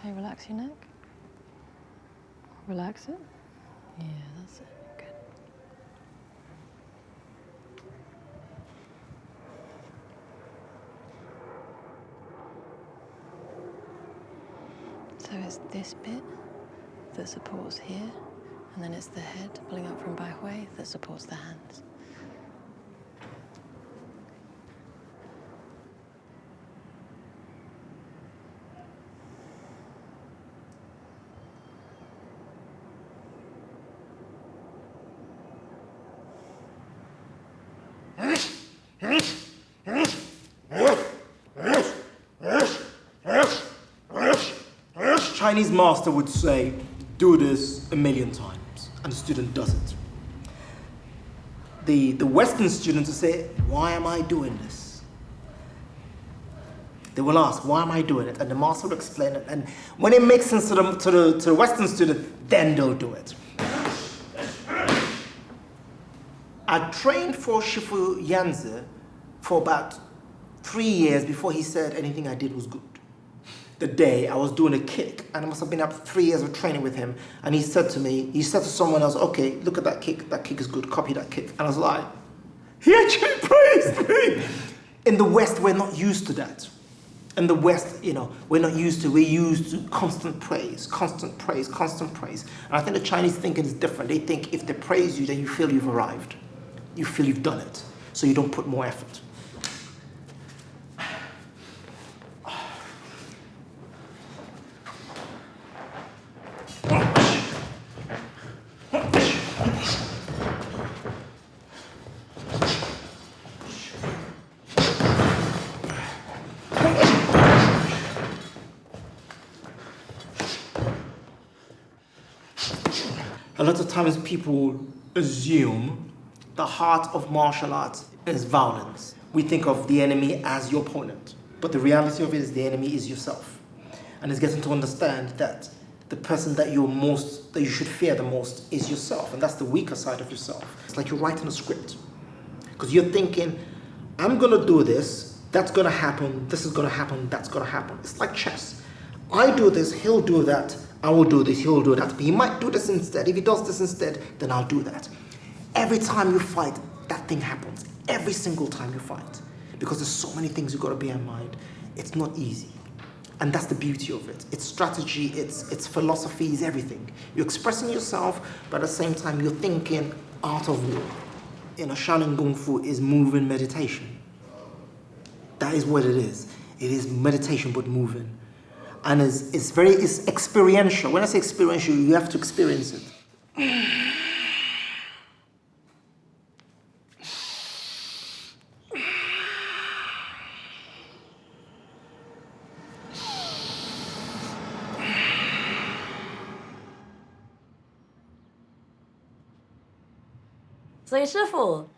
Okay, relax your neck. Relax it. Yeah, that's it. Good. So it's this bit that supports here, and then it's the head pulling up from back way that supports the hands. Chinese master would say, do this 1,000,000 times, and the student does it. The Western students will say, why am I doing this? They will ask, why am I doing it? And the master will explain it, and when it makes sense to the Western student, then they'll do it. I trained for Shifu Yanzi for about 3 years before he said anything I did was good. The day I was doing a kick, and I must have been up 3 years of training with him, and he said to someone else, okay, look at that kick is good, copy that kick. And I was like, he actually praised me. In the West, we're not used to that. In the West, we're used to constant praise, constant praise, constant praise. And I think the Chinese thinking is different. They think if they praise you, then you feel you've arrived. You feel you've done it, so you don't put more effort. A lot of times people assume the heart of martial arts is violence. We think of the enemy as your opponent, but the reality of it is the enemy is yourself. And it's getting to understand that the person that you should fear the most is yourself, and that's the weaker side of yourself. It's like you're writing a script, because you're thinking, I'm gonna do this, that's gonna happen, this is gonna happen, that's gonna happen. It's like chess. I do this, he'll do that, I will do this, he'll do that, but he might do this instead. If he does this instead, then I'll do that. Every time you fight, that thing happens. Every single time you fight. Because there's so many things you've got to bear in mind. It's not easy. And that's the beauty of it. It's strategy, it's philosophy, it's everything. You're expressing yourself, but at the same time, you're thinking art of war. Shaolin Kungfu is moving meditation. That is what it is. It is meditation, but moving. And it's experiential. When I say experiential, you have to experience it. 所以师傅，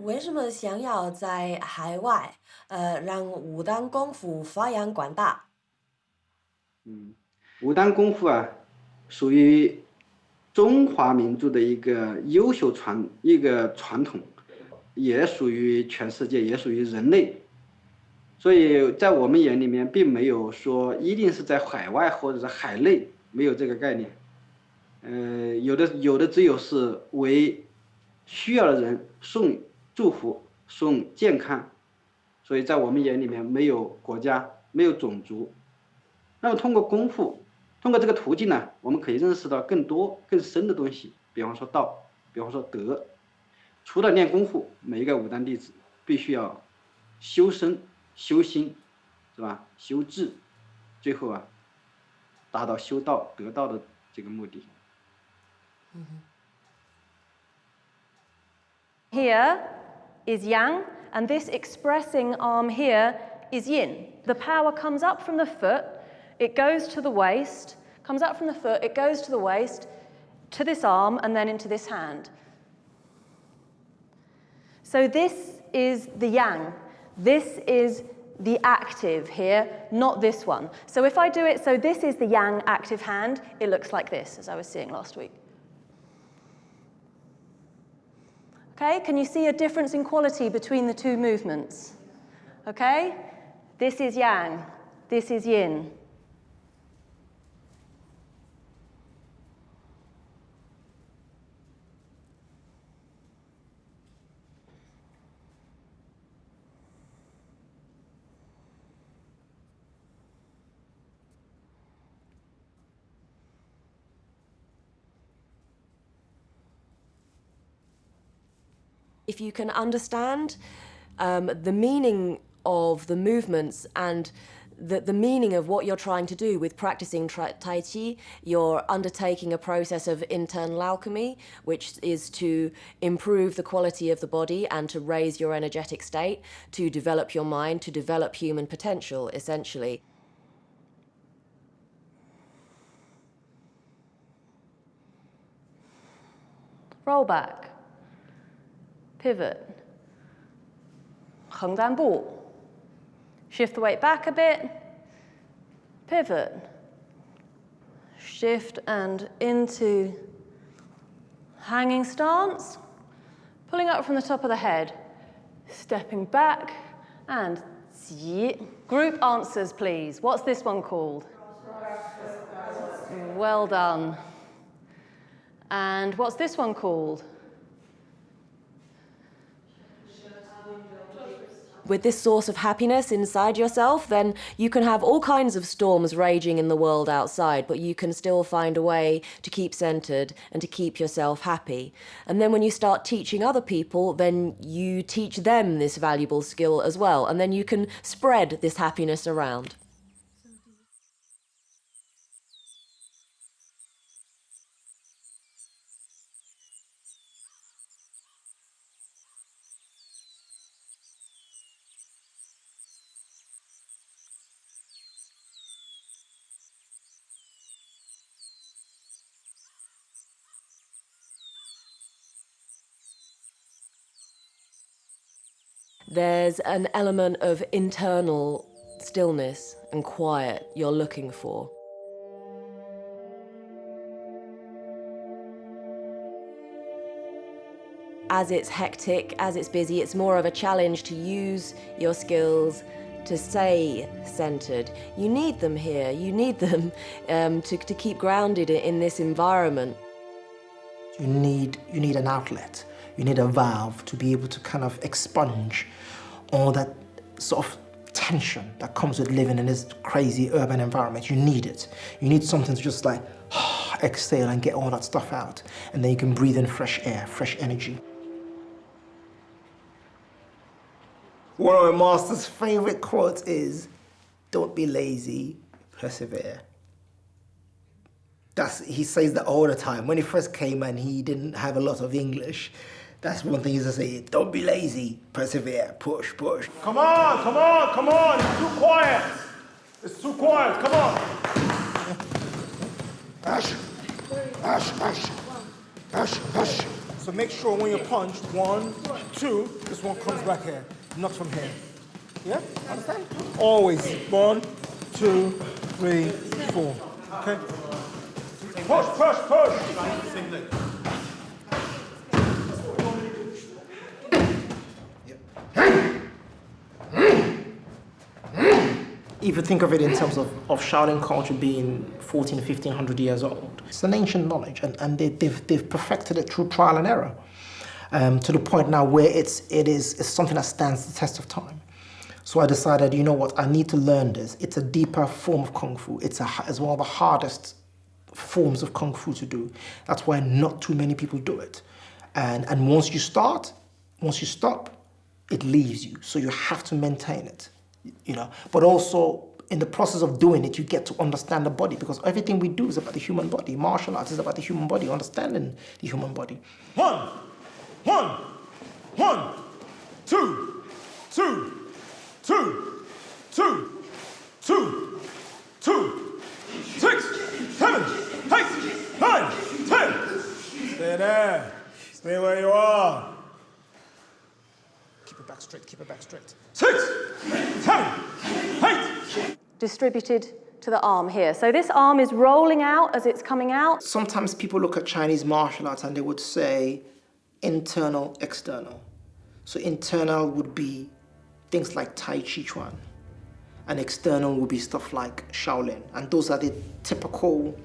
为什么想要在海外，让武当功夫发扬光大？武当功夫啊，属于中华民族的一个优秀传统，也属于全世界，也属于人类。所以在我们眼里面，并没有说一定是在海外或者是海内，没有这个概念。有的只有是为需要的人送祝福、送健康，所以在我们眼里面没有国家，没有种族。那么通过功夫，通过这个途径呢，我们可以认识到更多更深的东西，比方说道，比方说德。除了练功夫，每一个武当弟子必须要修身、修心，是吧？修智，最后啊，达到修道、得道的这个目的。Here is yang, and this expressing arm here is yin. The power comes up from the foot, it goes to the waist, comes up from the foot, it goes to the waist, to this arm, and then into this hand. So this is the yang. This is the active here, not this one. So if I do it, so this is the yang active hand, it looks like this, as I was seeing last week. Okay, can you see a difference in quality between the two movements? Okay, this is yang, this is yin. If you can understand the meaning of the movements and the meaning of what you're trying to do with practicing Tai Chi, you're undertaking a process of internal alchemy, which is to improve the quality of the body and to raise your energetic state, to develop your mind, to develop human potential, essentially. Roll back. Pivot. 横单步. Shift the weight back a bit. Pivot. Shift and into hanging stance. Pulling up from the top of the head. Stepping back and group answers, please. What's this one called? Well done. And what's this one called? With this source of happiness inside yourself, then you can have all kinds of storms raging in the world outside, but you can still find a way to keep centered and to keep yourself happy. And then when you start teaching other people, then you teach them this valuable skill as well, and then you can spread this happiness around. There's an element of internal stillness and quiet you're looking for. As it's hectic, as it's busy, it's more of a challenge to use your skills to stay centered. You need them here. You need them to keep grounded in this environment. You need an outlet. You need a valve to be able to kind of expunge all that sort of tension that comes with living in this crazy urban environment. You need it. You need something to just like exhale and get all that stuff out. And then you can breathe in fresh air, fresh energy. One of my master's favorite quotes is, "Don't be lazy, persevere." He says that all the time. When he first came and he didn't have a lot of English, that's one thing he used to say: "Don't be lazy, persevere, push, push." Come on, come on, come on, it's too quiet. It's too quiet, come on. Ash, ash, ash, ash, ash. So make sure when you punch, 1, 2, this one comes back here, not from here. Yeah, understand? Always, 1, 2, 3, 4, okay? Push, push, push. If you think of it in terms of Shaolin culture being 1400, 1500 years old, it's an ancient knowledge, and they've perfected it through trial and error, to the point now where it's something that stands the test of time. So I decided, you know what, I need to learn this. It's a deeper form of Kung Fu. It's one of the hardest forms of Kung Fu to do. That's why not too many people do it. And once you stop, it leaves you. So you have to maintain it, you know. But also, in the process of doing it, you get to understand the body, because everything we do is about the human body. Martial arts is about the human body, understanding the human body. 1, 1, 1, 2, 2, 2, 2, 2, 2, 6, 7, 8, 9, 10. Stay there. Stay where you are. Keep it back straight, keep it back straight. 6, 7, 8. Distributed to the arm here. So this arm is rolling out as it's coming out. Sometimes people look at Chinese martial arts and they would say internal, external. So internal would be things like Tai Chi Chuan, and external would be stuff like Shaolin. And those are the typical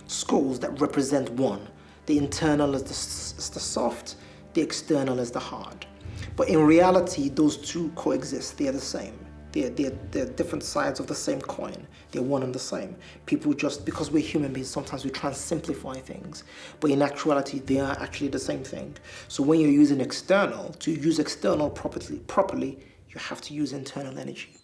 schools that represent one. The internal is the soft, the external is the hard. But in reality, those two coexist, they are the same. They're different sides of the same coin. They're one and the same. People just, because we're human beings, sometimes we try and simplify things. But in actuality, they are actually the same thing. So when you're using external, to use external properly, you have to use internal energy.